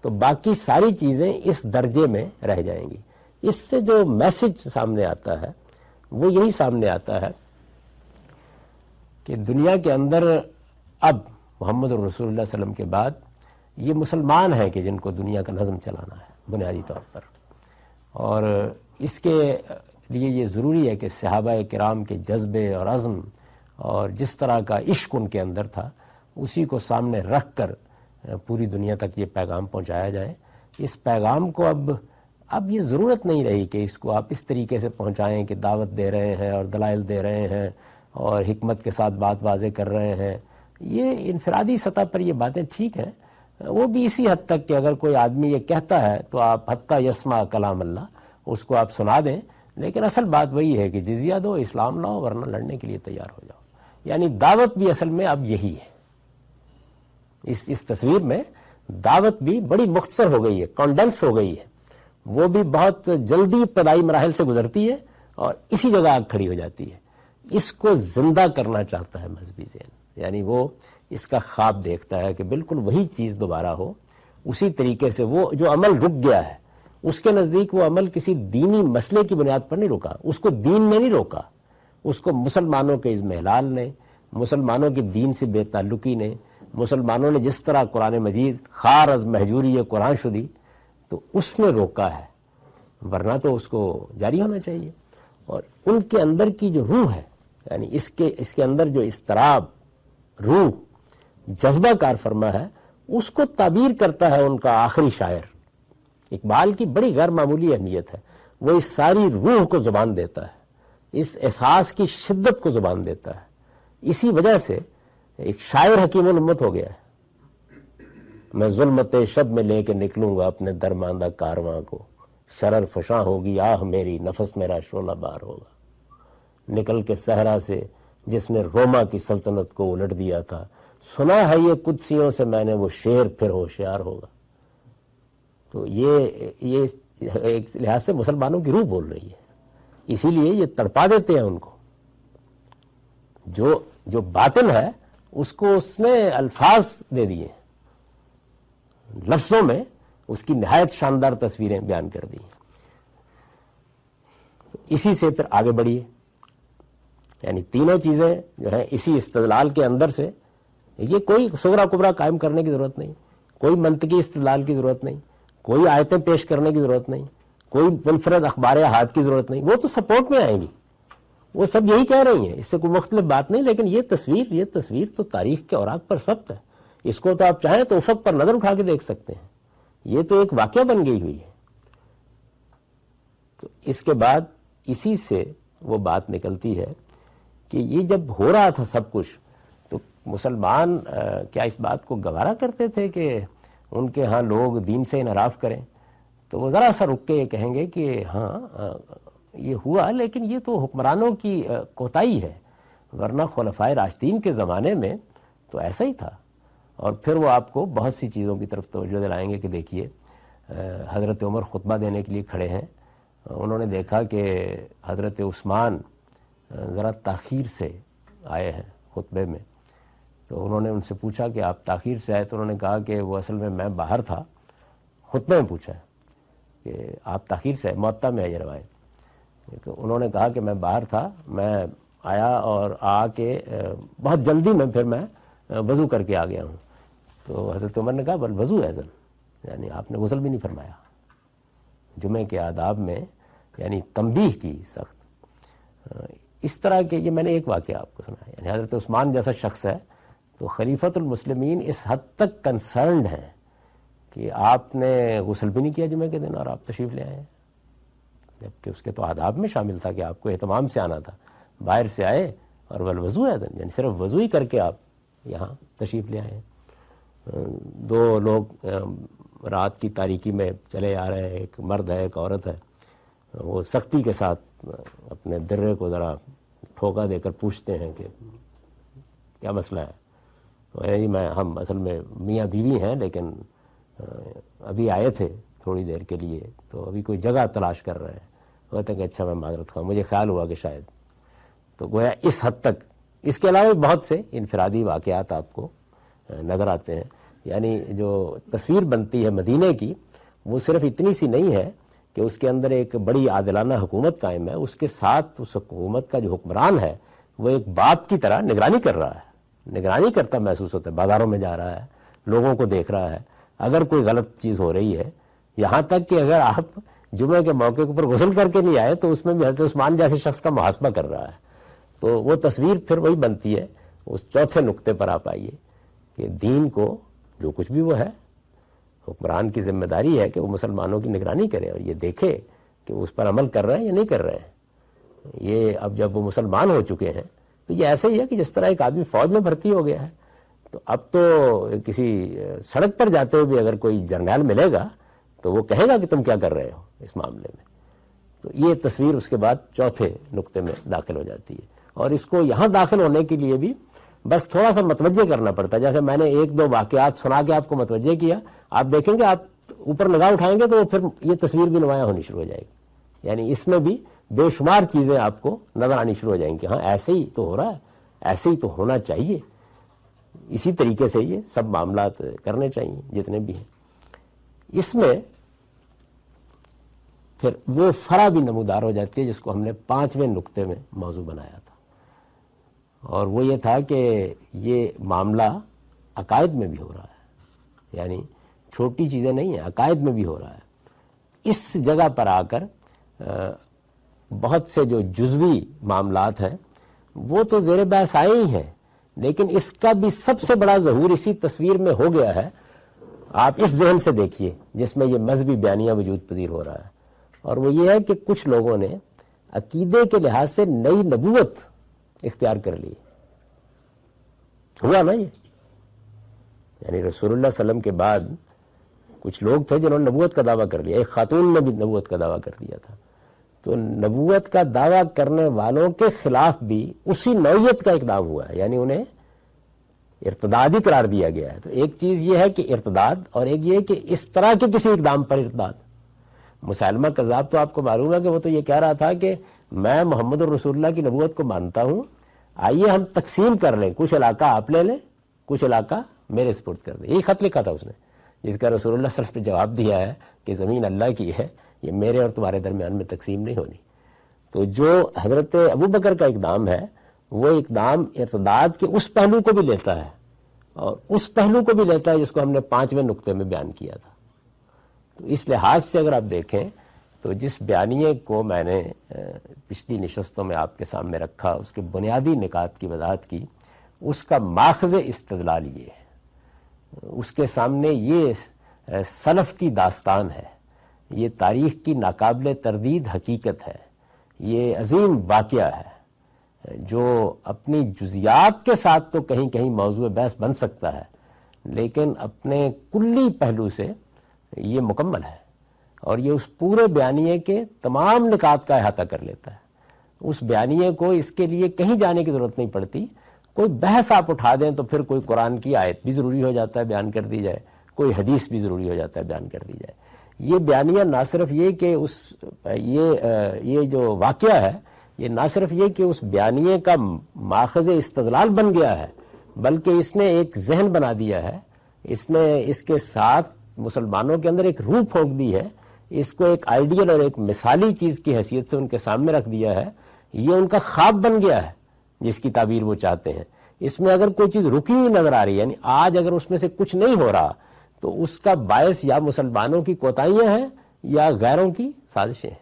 تو باقی ساری چیزیں اس درجے میں رہ جائیں گی. اس سے جو میسج سامنے آتا ہے وہ یہی سامنے آتا ہے کہ دنیا کے اندر اب محمد رسول اللہ صلی اللہ علیہ وسلم کے بعد یہ مسلمان ہیں کہ جن کو دنیا کا نظم چلانا ہے بنیادی طور پر. اور اس کے لیے یہ ضروری ہے کہ صحابہ کرام کے جذبے اور عزم اور جس طرح کا عشق ان کے اندر تھا اسی کو سامنے رکھ کر پوری دنیا تک یہ پیغام پہنچایا جائے. اس پیغام کو اب یہ ضرورت نہیں رہی کہ اس کو آپ اس طریقے سے پہنچائیں کہ دعوت دے رہے ہیں اور دلائل دے رہے ہیں اور حکمت کے ساتھ بات واضح کر رہے ہیں. یہ انفرادی سطح پر یہ باتیں ٹھیک ہیں، وہ بھی اسی حد تک کہ اگر کوئی آدمی یہ کہتا ہے تو آپ حتیٰ یسمع کلام اللہ اس کو آپ سنا دیں، لیکن اصل بات وہی ہے کہ جزیہ دو، اسلام لاؤ، ورنہ لڑنے کے لیے تیار ہو جاؤ. یعنی دعوت بھی اصل میں اب یہی ہے. اس تصویر میں دعوت بھی بڑی مختصر ہو گئی ہے، کانڈنس ہو گئی ہے. وہ بھی بہت جلدی ابتدائی مراحل سے گزرتی ہے اور اسی جگہ آگ کھڑی ہو جاتی ہے. اس کو زندہ کرنا چاہتا ہے مذہبی ذہن، یعنی وہ اس کا خواب دیکھتا ہے کہ بالکل وہی چیز دوبارہ ہو، اسی طریقے سے وہ جو عمل رک گیا ہے اس کے نزدیک وہ عمل کسی دینی مسئلے کی بنیاد پر نہیں رکا، اس کو دین نے نہیں روکا، اس کو مسلمانوں کے اضمحلال نے، مسلمانوں کی دین سے بے تعلقی نے، مسلمانوں نے جس طرح قرآن مجید خار از محجوری قرآن شدی تو اس نے روکا ہے، ورنہ تو اس کو جاری ہونا چاہیے. اور ان کے اندر کی جو روح ہے، یعنی اس کے اندر جو اضطراب، روح، جذبہ کار فرما ہے، اس کو تعبیر کرتا ہے ان کا آخری شاعر. اقبال کی بڑی غیر معمولی اہمیت ہے، وہ اس ساری روح کو زبان دیتا ہے، اس احساس کی شدت کو زبان دیتا ہے. اسی وجہ سے ایک شاعر حکیم الامت ہو گیا ہے. میں ظلمت شب میں لے کے نکلوں گا اپنے درماندہ کارواں کو، شرر فشاں ہوگی آہ میری، نفس میرا شعلہ بار ہوگا. نکل کے صحرا سے جس نے روما کی سلطنت کو الٹ دیا تھا، سنا ہے یہ قدسیوں سے میں نے وہ شعر پھر ہوشیار ہوگا. تو یہ ایک لحاظ سے مسلمانوں کی روح بول رہی ہے، اسی لیے یہ تڑپا دیتے ہیں ان کو. جو باطن ہے اس کو اس نے الفاظ دے دیے، لفظوں میں اس کی نہایت شاندار تصویریں بیان کر دی. اسی سے پھر آگے بڑھیے. یعنی تینوں چیزیں جو ہیں اسی استدلال کے اندر سے، یہ کوئی صغرا کبرا قائم کرنے کی ضرورت نہیں، کوئی منطقی استدلال کی ضرورت نہیں، کوئی آیتیں پیش کرنے کی ضرورت نہیں، کوئی منفرد اخبار احاد کی ضرورت نہیں، وہ تو سپورٹ میں آئیں گی، وہ سب یہی کہہ رہی ہیں، اس سے کوئی مختلف بات نہیں. لیکن یہ تصویر تو تاریخ کے اوراق پر ثبت ہے، اس کو تو آپ چاہیں تو افق پر نظر اٹھا کے دیکھ سکتے ہیں. یہ تو ایک واقعہ بن گئی ہوئی ہے. تو اس کے بعد اسی سے وہ بات نکلتی ہے کہ یہ جب ہو رہا تھا سب کچھ تو مسلمان کیا اس بات کو گوارا کرتے تھے کہ ان کے ہاں لوگ دین سے انحراف کریں؟ تو وہ ذرا سا رک کے یہ کہیں گے کہ ہاں یہ ہوا، لیکن یہ تو حکمرانوں کی کوتاہی ہے، ورنہ خلفائے راشدین کے زمانے میں تو ایسا ہی تھا. اور پھر وہ آپ کو بہت سی چیزوں کی طرف توجہ دلائیں گے کہ دیکھیے حضرت عمر خطبہ دینے کے لیے کھڑے ہیں، انہوں نے دیکھا کہ حضرت عثمان ذرا تاخیر سے آئے ہیں خطبے میں، تو انہوں نے ان سے پوچھا کہ آپ تاخیر سے آئے، تو انہوں نے کہا کہ وہ اصل میں باہر تھا، خطبے میں پوچھا ہے کہ آپ تاخیر سے آئے، موطا میں ہے یہ روایت، تو انہوں نے کہا کہ میں باہر تھا، میں آیا اور آ کے بہت جلدی میں پھر میں وضو کر کے آ گیا ہوں۔ تو حضرت عمر نے کہا بل وضو ہے اذن، یعنی آپ نے غسل بھی نہیں فرمایا۔ جمعے کے آداب میں یعنی تنبیہ کی سخت۔ اس طرح کے یہ میں نے ایک واقعہ آپ کو سنا ہے، یعنی حضرت عثمان جیسا شخص ہے تو خلیفۃ المسلمین اس حد تک کنسرنڈ ہیں کہ آپ نے غسل بھی نہیں کیا جمعے کے دن اور آپ تشریف لے آئے ہیں، جبکہ اس کے تو آداب میں شامل تھا کہ آپ کو اہتمام سے آنا تھا، باہر سے آئے اور والوضو ہے، یعنی صرف وضو ہی کر کے آپ یہاں تشریف لے آئے ہیں۔ دو لوگ رات کی تاریکی میں چلے آ رہے ہیں، ایک مرد ہے ایک عورت ہے، وہ سختی کے ساتھ اپنے درے کو ذرا ٹھوکا دے کر پوچھتے ہیں کہ کیا مسئلہ ہے؟ ہم اصل میں میاں بیوی ہیں لیکن ابھی آئے تھے تھوڑی دیر کے لیے، تو ابھی کوئی جگہ تلاش کر رہے ہیں۔ کہتے ہیں کہ اچھا میں معذرت خواہ، مجھے خیال ہوا کہ شاید، تو گویا اس حد تک۔ اس کے علاوہ بہت سے انفرادی واقعات آپ کو نظر آتے ہیں، یعنی جو تصویر بنتی ہے مدینے کی وہ صرف اتنی سی نہیں ہے کہ اس کے اندر ایک بڑی عادلانہ حکومت قائم ہے، اس کے ساتھ اس حکومت کا جو حکمران ہے وہ ایک باپ کی طرح نگرانی کر رہا ہے، نگرانی کرتا محسوس ہوتا ہے، بازاروں میں جا رہا ہے، لوگوں کو دیکھ رہا ہے، اگر کوئی غلط چیز ہو رہی ہے، یہاں تک کہ اگر آپ جمعے کے موقع کے اوپر غسل کر کے نہیں آئے تو اس میں بھی حضرت عثمان جیسے شخص کا محاسبہ کر رہا ہے۔ تو وہ تصویر پھر وہی بنتی ہے۔ اس چوتھے نقطے پر آپ آئیے کہ دین کو جو کچھ بھی وہ ہے، حکمران کی ذمہ داری ہے کہ وہ مسلمانوں کی نگرانی کرے اور یہ دیکھے کہ اس پر عمل کر رہے ہیں یا نہیں کر رہے ہیں۔ یہ اب جب وہ مسلمان ہو چکے ہیں تو یہ ایسے ہی ہے کہ جس طرح ایک آدمی فوج میں بھرتی ہو گیا ہے، تو اب تو کسی سڑک پر جاتے ہوئے بھی اگر کوئی جرنیل ملے گا تو وہ کہے گا کہ تم کیا کر رہے ہو اس معاملے میں۔ تو یہ تصویر اس کے بعد چوتھے نقطے میں داخل ہو جاتی ہے، اور اس کو یہاں داخل ہونے کے لیے بھی بس تھوڑا سا متوجہ کرنا پڑتا ہے۔ جیسے میں نے ایک دو واقعات سنا کے آپ کو متوجہ کیا، آپ دیکھیں گے، آپ اوپر نگاہ اٹھائیں گے تو پھر یہ تصویر بھی نمایاں ہونی شروع ہو جائے گی، یعنی اس میں بھی بے شمار چیزیں آپ کو نظر آنی شروع ہو جائیں گی، ہاں ایسے ہی تو ہو رہا ہے، ایسے ہی تو ہونا چاہیے، اسی طریقے سے یہ سب معاملات کرنے چاہیے جتنے بھی ہیں۔ اس میں پھر وہ فرع بھی نمودار ہو جاتی ہے جس کو ہم نے 5ویں نقطے میں موضوع بنایا تھا، اور وہ یہ تھا کہ یہ معاملہ عقائد میں بھی ہو رہا ہے، یعنی چھوٹی چیزیں نہیں ہیں، عقائد میں بھی ہو رہا ہے۔ اس جگہ پر آ کر بہت سے جو جزوی معاملات ہیں وہ تو زیر بحث آئے ہی ہیں، لیکن اس کا بھی سب سے بڑا ظہور اسی تصویر میں ہو گیا ہے۔ آپ اس ذہن سے دیکھیے جس میں یہ مذہبی بیانیہ وجود پذیر ہو رہا ہے، اور وہ یہ ہے کہ کچھ لوگوں نے عقیدے کے لحاظ سے نئی نبوت اختیار کر لی۔ ہوا نا یہ، یعنی رسول اللہ صلی اللہ علیہ وسلم کے بعد کچھ لوگ تھے جنہوں نے نبوت کا دعویٰ کر لیا، ایک خاتون نے بھی نبوت کا دعویٰ کر دیا تھا، تو نبوت کا دعویٰ کرنے والوں کے خلاف بھی اسی نوعیت کا اقدام ہوا ہے، یعنی انہیں ارتدادی قرار دیا گیا ہے۔ تو ایک چیز یہ ہے کہ ارتداد، اور ایک یہ کہ اس طرح کے کسی اقدام پر ارتداد۔ مسیلمہ کذاب تو آپ کو معلوم ہے کہ وہ تو یہ کہہ رہا تھا کہ میں محمد الرسول اللہ کی نبوت کو مانتا ہوں، آئیے ہم تقسیم کر لیں، کچھ علاقہ آپ لے لیں، کچھ علاقہ میرے سپرد کر دیں۔ یہی خط لکھا تھا اس نے، جس کا رسول اللہ صلی اللہ علیہ وسلم نے جواب دیا ہے کہ زمین اللہ کی ہے، یہ میرے اور تمہارے درمیان میں تقسیم نہیں ہونی۔ تو جو حضرت ابوبکر کا اقدام ہے وہ اقدام ارتداد کے اس پہلو کو بھی لیتا ہے، اور اس پہلو کو بھی لیتا ہے جس کو ہم نے 5ویں نقطے میں بیان کیا تھا۔ تو اس لحاظ سے اگر آپ دیکھیں تو جس بیانیے کو میں نے پچھلی نشستوں میں آپ کے سامنے رکھا، اس کے بنیادی نکات کی وضاحت کی، اس کا ماخذ استدلال یہ ہے، اس کے سامنے یہ سلف کی داستان ہے، یہ تاریخ کی ناقابل تردید حقیقت ہے، یہ عظیم واقعہ ہے جو اپنی جزیات کے ساتھ تو کہیں کہیں موضوع بحث بن سکتا ہے، لیکن اپنے کلی پہلو سے یہ مکمل ہے، اور یہ اس پورے بیانیے کے تمام نکات کا احاطہ کر لیتا ہے۔ اس بیانیے کو اس کے لیے کہیں جانے کی ضرورت نہیں پڑتی، کوئی بحث آپ اٹھا دیں تو پھر کوئی قرآن کی آیت بھی ضروری ہو جاتا ہے بیان کر دی جائے، کوئی حدیث بھی ضروری ہو جاتا ہے بیان کر دی جائے۔ یہ بیانیہ نہ صرف یہ کہ یہ جو واقعہ ہے، یہ نہ صرف یہ کہ اس بیانیے کا ماخذ استدلال بن گیا ہے، بلکہ اس نے ایک ذہن بنا دیا ہے، اس نے اس کے ساتھ مسلمانوں کے اندر ایک روح پھونک دی ہے، اس کو ایک آئیڈیل اور ایک مثالی چیز کی حیثیت سے ان کے سامنے رکھ دیا ہے۔ یہ ان کا خواب بن گیا ہے جس کی تعبیر وہ چاہتے ہیں۔ اس میں اگر کوئی چیز رکی ہوئی نظر آ رہی ہے، یعنی آج اگر اس میں سے کچھ نہیں ہو رہا، تو اس کا باعث یا مسلمانوں کی کوتاہیاں ہیں یا غیروں کی سازشیں ہیں،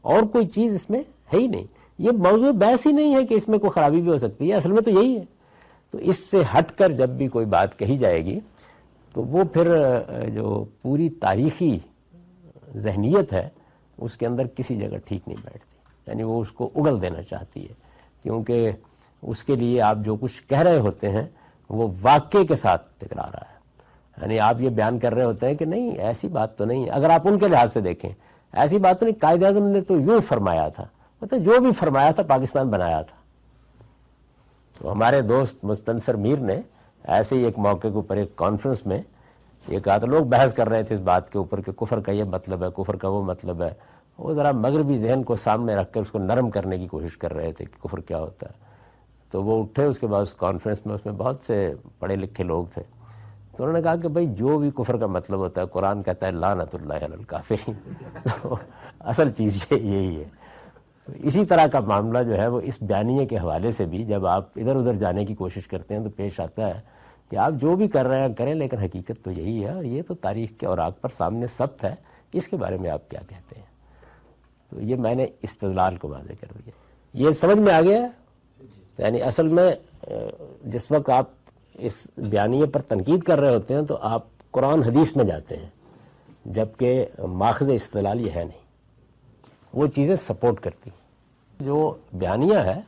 اور کوئی چیز اس میں ہے ہی نہیں۔ یہ موضوع بحث ہی نہیں ہے کہ اس میں کوئی خرابی بھی ہو سکتی ہے، اصل میں تو یہی ہے۔ تو اس سے ہٹ کر جب بھی کوئی بات کہی جائے گی تو وہ پھر جو پوری تاریخی ذہنیت ہے اس کے اندر کسی جگہ ٹھیک نہیں بیٹھتی، یعنی وہ اس کو اگل دینا چاہتی ہے، کیونکہ اس کے لیے آپ جو کچھ کہہ رہے ہوتے ہیں وہ واقعے کے ساتھ ٹکرا رہا ہے۔ یعنی آپ یہ بیان کر رہے ہوتے ہیں کہ نہیں ایسی بات تو نہیں ہے، اگر آپ ان کے لحاظ سے دیکھیں ایسی بات تو نہیں، قائد اعظم نے تو یوں فرمایا تھا، مطلب جو بھی فرمایا تھا پاکستان بنایا تھا۔ تو ہمارے دوست مستنصر میر نے ایسے ہی ایک موقع کے اوپر ایک کانفرنس میں یہ کہا تھا، لوگ بحث کر رہے تھے اس بات کے اوپر کہ کفر کا یہ مطلب ہے، کفر کا وہ مطلب ہے، وہ ذرا مغربی ذہن کو سامنے رکھ کر اس کو نرم کرنے کی کوشش کر رہے تھے کہ کفر کیا ہوتا ہے۔ تو وہ اٹھے اس کے بعد اس کانفرنس میں، اس میں بہت سے پڑھے لکھے لوگ تھے، تو انہوں نے کہا کہ بھائی جو بھی کفر کا مطلب ہوتا ہے قرآن کہتا ہے لعنت اللہ علی الکافرین۔ تو اصل چیز یہی ہے۔ تو اسی طرح کا معاملہ جو ہے وہ اس بیانیے کے حوالے سے بھی جب آپ ادھر ادھر جانے کی کوشش کرتے ہیں تو پیش آتا ہے کہ آپ جو بھی کر رہے ہیں کریں، لیکن حقیقت تو یہی ہے، اور یہ تو تاریخ کے اوراق پر سامنے ثبت ہے، اس کے بارے میں آپ کیا کہتے ہیں؟ تو یہ میں نے استدلال کو واضح کر دیا۔ یہ سمجھ میں آ گیا؟ یعنی اصل میں جس وقت آپ اس بیانیے پر تنقید کر رہے ہوتے ہیں تو آپ قرآن حدیث میں جاتے ہیں، جبکہ ماخذ استدلال یہ ہے نہیں، وہ چیزیں سپورٹ کرتی ہیں۔ جو بیانیہ ہے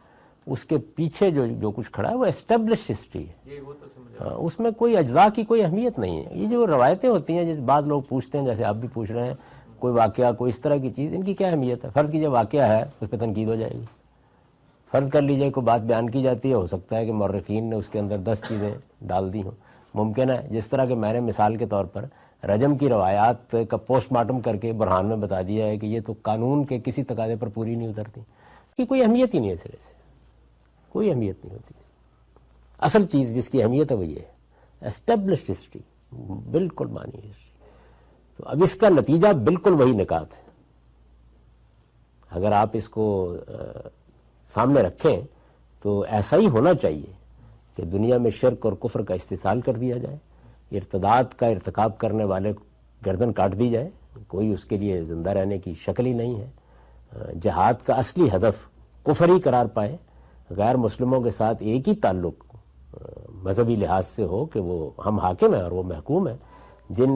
اس کے پیچھے جو کچھ کھڑا ہے وہ اسٹیبلش ہسٹری ہے، اس میں کوئی اجزاء کی کوئی اہمیت نہیں ہے۔ یہ جو روایتیں ہوتی ہیں، جس بعض لوگ پوچھتے ہیں جیسے آپ بھی پوچھ رہے ہیں، کوئی واقعہ کوئی اس طرح کی چیز، ان کی کیا اہمیت ہے؟ فرض کیجئے واقعہ ہے، اس پہ تنقید ہو جائے گی۔ فرض کر لیجئے کوئی بات بیان کی جاتی ہے، ہو سکتا ہے کہ مورخین نے اس کے اندر 10 چیزیں ڈال دی ہوں، ممکن ہے جس طرح کہ میں نے مثال کے طور پر رجم کی روایات کا پوسٹ مارٹم کر کے برہان میں بتا دیا ہے کہ یہ تو قانون کے کسی تقاضے پر پوری نہیں اترتی، کہ کوئی اہمیت ہی نہیں ہے، سرے سے کوئی اہمیت نہیں ہوتی۔ اصل چیز جس کی اہمیت ہے وہ یہ ہے اسٹیبلشڈ ہسٹری، بالکل مانی ہسٹری۔ تو اب اس کا نتیجہ بالکل وہی نکات ہے۔ اگر آپ اس کو سامنے رکھیں تو ایسا ہی ہونا چاہیے کہ دنیا میں شرک اور کفر کا استحصال کر دیا جائے، ارتداد کا ارتکاب کرنے والے گردن کاٹ دی جائے، کوئی اس کے لیے زندہ رہنے کی شکل ہی نہیں ہے۔ جہاد کا اصلی ہدف کفر ہی قرار پائے، غیر مسلموں کے ساتھ ایک ہی تعلق مذہبی لحاظ سے ہو کہ وہ ہم حاکم ہیں اور وہ محکوم ہیں۔ جن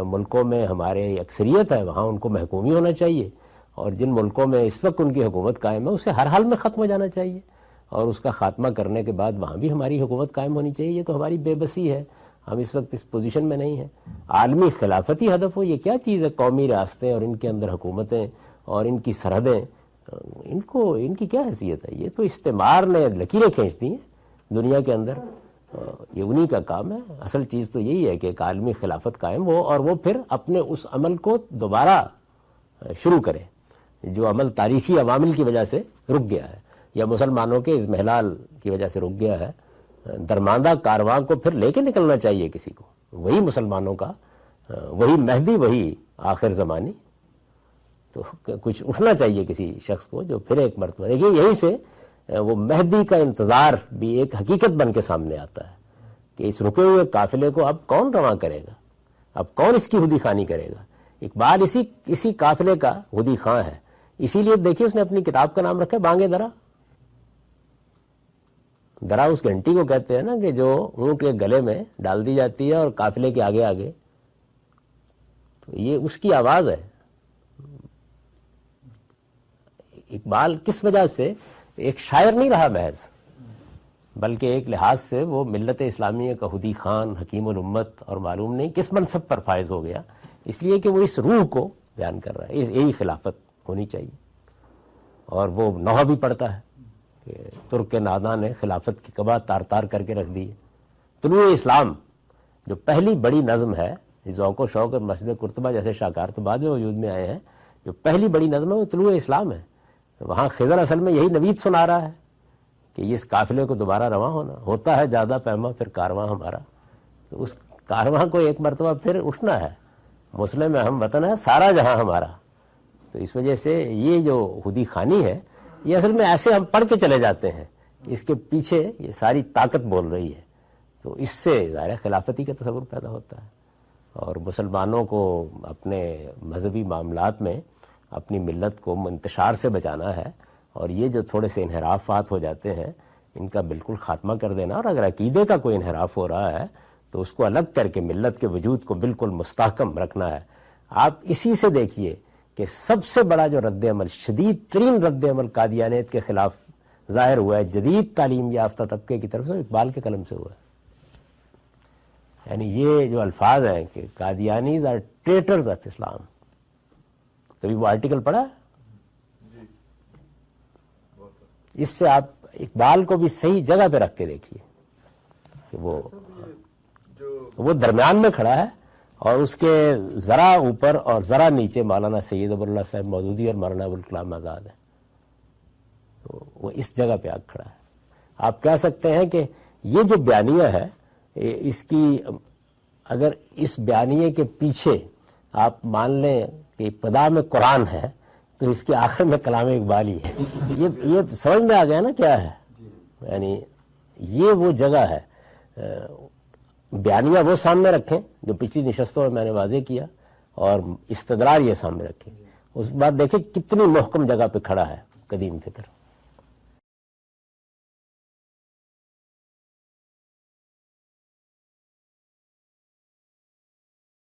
ملکوں میں ہمارے اکثریت ہے وہاں ان کو محکوم ہی ہونا چاہیے، اور جن ملکوں میں اس وقت ان کی حکومت قائم ہے اسے ہر حال میں ختم ہو جانا چاہیے، اور اس کا خاتمہ کرنے کے بعد وہاں بھی ہماری حکومت قائم ہونی چاہیے۔ یہ تو ہماری بے بسی ہے، ہم اس وقت اس پوزیشن میں نہیں ہیں۔ عالمی خلافتی ہدف ہو، یہ کیا چیز ہے؟ قومی ریاستیں اور ان کے اندر حکومتیں اور ان کی سرحدیں، ان کی کیا حیثیت ہے؟ یہ تو استعمار نے لکیریں کھینچ دی ہیں دنیا کے اندر، یہ انہی کا کام ہے۔ اصل چیز تو یہی ہے کہ ایک عالمی خلافت قائم ہو، اور وہ پھر اپنے اس عمل کو دوبارہ شروع کرے جو عمل تاریخی عوامل کی وجہ سے رک گیا ہے، یا مسلمانوں کے اضمحلال کی وجہ سے رک گیا ہے۔ درماندہ کارواں کو پھر لے کے نکلنا چاہیے کسی کو، وہی مسلمانوں کا، وہی مہدی، وہی آخر زمانی۔ تو کچھ اٹھنا چاہیے کسی شخص کو جو پھر ایک مرتبہ، دیکھیے یہی سے وہ مہدی کا انتظار بھی ایک حقیقت بن کے سامنے آتا ہے کہ اس رکے ہوئے قافلے کو اب کون رواں کرے گا، اب کون اس کی ہدی خانی کرے گا۔ اقبال اسی قافلے کا ہدی خاں ہے، اسی لیے دیکھیے اس نے اپنی کتاب کا نام رکھا بانگے درا۔ درا اس گھنٹی کو کہتے ہیں نا کہ جو اونٹ کے گلے میں ڈال دی جاتی ہے اور قافلے کے آگے آگے، تو یہ اس کی آواز ہے۔ اقبال کس وجہ سے ایک شاعر نہیں رہا محض، بلکہ ایک لحاظ سے وہ ملت اسلامیہ کا ہدی خان، حکیم الامت، اور معلوم نہیں کس منصب پر فائز ہو گیا، اس لیے کہ وہ اس روح کو بیان کر رہا ہے۔ یہی خلافت ہونی چاہیے، اور وہ نوحہ بھی پڑھتا ہے کہ ترک ناداں نے خلافت کی قبا تار تار کر کے رکھ دی. طلوع اسلام جو پہلی بڑی نظم ہے، ذوق و شوق اور مسجد قرطبہ جیسے شاہکار تو بعد میں وجود میں آئے ہیں، جو پہلی بڑی نظم ہے وہ طلوع اسلام ہے. وہاں خضر اصل میں یہی نوید سنا رہا ہے کہ اس قافلے کو دوبارہ رواں ہوتا ہے زیادہ پیما پھر کارواں ہمارا. تو اس کارواں کو ایک مرتبہ پھر اٹھنا ہے. مسلم ہم وطن ہے سارا جہاں ہمارا. تو اس وجہ سے یہ جو خودی خانی ہے یہ اصل میں ایسے ہم پڑھ کے چلے جاتے ہیں، اس کے پیچھے یہ ساری طاقت بول رہی ہے. تو اس سے ظاہر خلافتی کا تصور پیدا ہوتا ہے. اور مسلمانوں کو اپنے مذہبی معاملات میں اپنی ملت کو انتشار سے بچانا ہے، اور یہ جو تھوڑے سے انحرافات ہو جاتے ہیں ان کا بالکل خاتمہ کر دینا. اور اگر عقیدے کا کوئی انحراف ہو رہا ہے تو اس کو الگ کر کے ملت کے وجود کو بالکل مستحکم رکھنا ہے. آپ اسی سے دیکھیے کہ سب سے بڑا جو رد عمل، شدید ترین رد عمل قادیانیت کے خلاف ظاہر ہوا ہے جدید تعلیم یافتہ طبقے کی طرف سے، اقبال کے قلم سے ہوا ہے. یعنی یہ جو الفاظ ہیں کہ قادیانیز آر ٹریٹرز آف اسلام، کبھی وہ آرٹیکل پڑھا؟ اس سے آپ اقبال کو بھی صحیح جگہ پہ رکھ کے دیکھیے کہ وہ درمیان میں کھڑا ہے اور اس کے ذرا اوپر اور ذرا نیچے مولانا سید ابو اللہ صاحب مودودی اور مولانا ابوالکلام آزاد ہے. تو وہ اس جگہ پہ آ کھڑا ہے. آپ کہہ سکتے ہیں کہ یہ جو بیانیہ ہے، اس کی اگر اس بیانیے کے پیچھے آپ مان لیں کہ ابتدا میں قرآن ہے تو اس کے آخر میں کلام اقبال ہی ہے. یہ سمجھ میں آ گیا نا کیا ہے. یعنی یہ وہ جگہ ہے. بیانیہ وہ سامنے رکھیں جو پچھلی نشستوں میں نے واضح کیا، اور استدلال یہ سامنے رکھیں. اس کے بعد دیکھیں کتنی محکم جگہ پہ کھڑا ہے قدیم فکر.